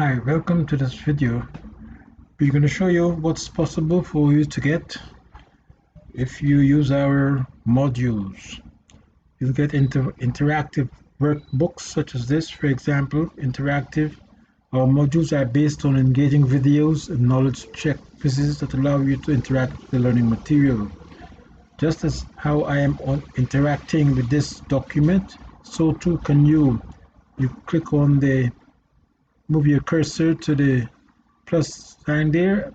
Hi, welcome to this video. We're going to show you what's possible for you to get if you use our modules. You'll get interactive workbooks such as this, for example. Interactive. Our modules are based on engaging videos and knowledge check quizzes that allow you to interact with the learning material. Just as how I am interacting with this document, so too can you. You click on move your cursor to the plus sign there,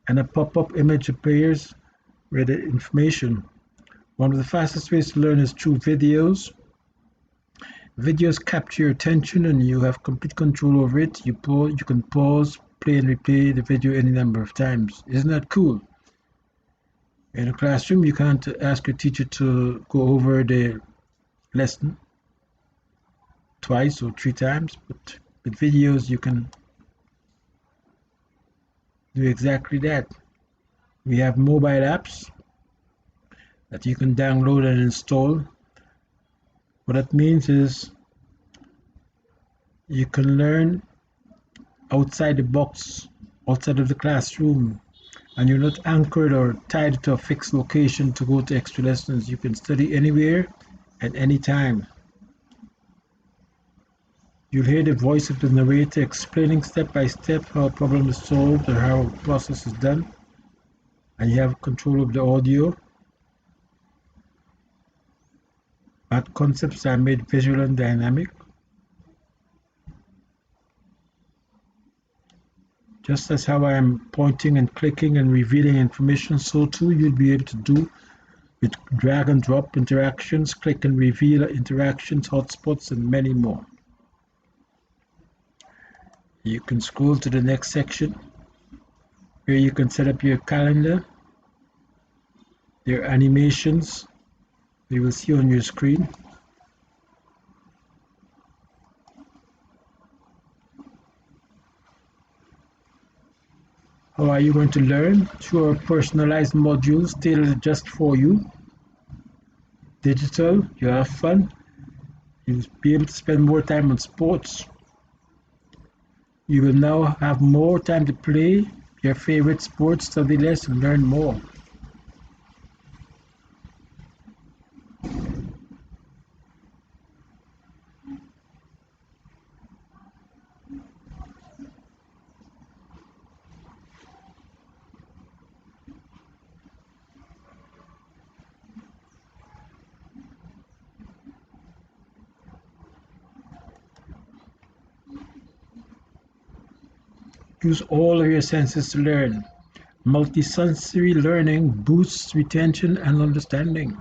and a pop-up image appears with the information. One of the fastest ways to learn is through videos. Videos capture your attention and you have complete control over it. You can pause, play and replay the video any number of times. Isn't that cool? In a classroom, you can't ask your teacher to go over the lesson twice or three times, but with videos you can do exactly that. We have mobile apps that you can download and install. What that means is you can learn outside the box, outside of the classroom, and you're not anchored or tied to a fixed location to go to extra lessons. You can study anywhere at any time. You'll hear the voice of the narrator explaining step by step how a problem is solved or how a process is done, and you have control of the audio. But concepts are made visual and dynamic. Just as how I am pointing and clicking and revealing information, so too you'll be able to do with drag and drop interactions, click and reveal interactions, hotspots, and many more. You can scroll to the next section where you can set up your calendar, your animations you will see on your screen. How are you going to learn? Through our personalized modules tailored just for you. Digital, you have fun. You'll be able to spend more time on sports. You will now have more time to play your favorite sports, study less, and learn more. Use all of your senses to learn. Multisensory learning boosts retention and understanding.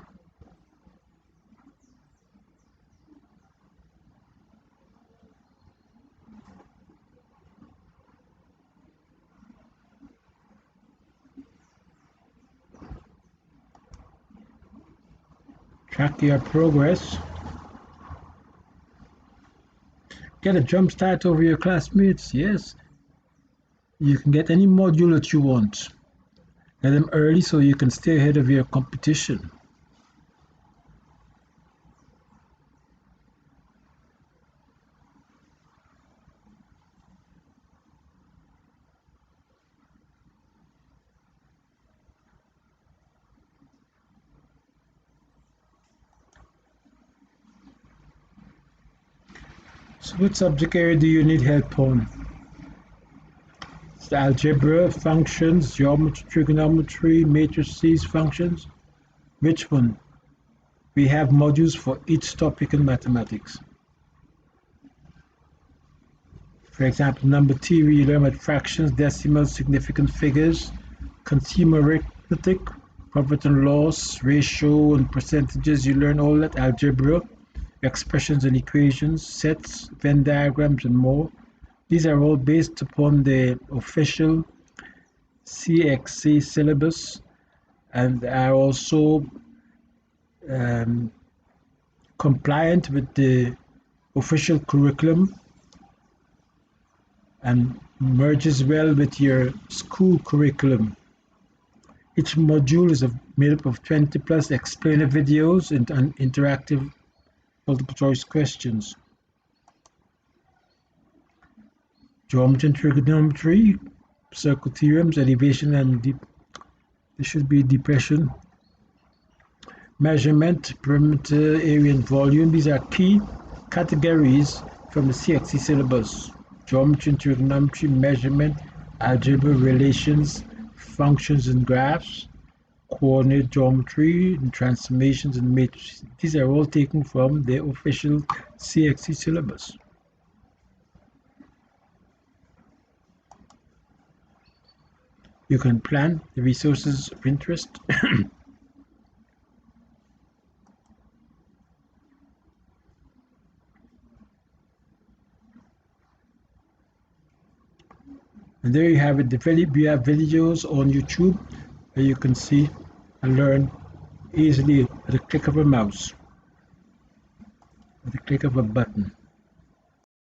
Track your progress. Get a jump start over your classmates. Yes, you can get any module that you want. Get them early so you can stay ahead of your competition. So what subject area do you need help on? It's algebra, functions, geometry, trigonometry, matrices, functions. Which one? We have modules for each topic in mathematics. For example, number theory, you learn about fractions, decimals, significant figures, consumer arithmetic, profit and loss, ratio and percentages. You learn all that, algebra, expressions and equations, sets, Venn diagrams, and more. These are all based upon the official CSEC syllabus and are also compliant with the official curriculum and merges well with your school curriculum. Each module is made up of 20 plus explainer videos and interactive multiple choice questions. Geometry and trigonometry, circle theorems, elevation and this should be depression, measurement, perimeter, area and volume. These are key categories from the CSEC syllabus. Geometry and trigonometry, measurement, algebra, relations, functions and graphs, coordinate geometry, and transformations and matrices. These are all taken from the official CSEC syllabus. You can plan the resources of interest. And there you have it. We have videos on YouTube where you can see and learn easily at the click of a mouse, at the click of a button.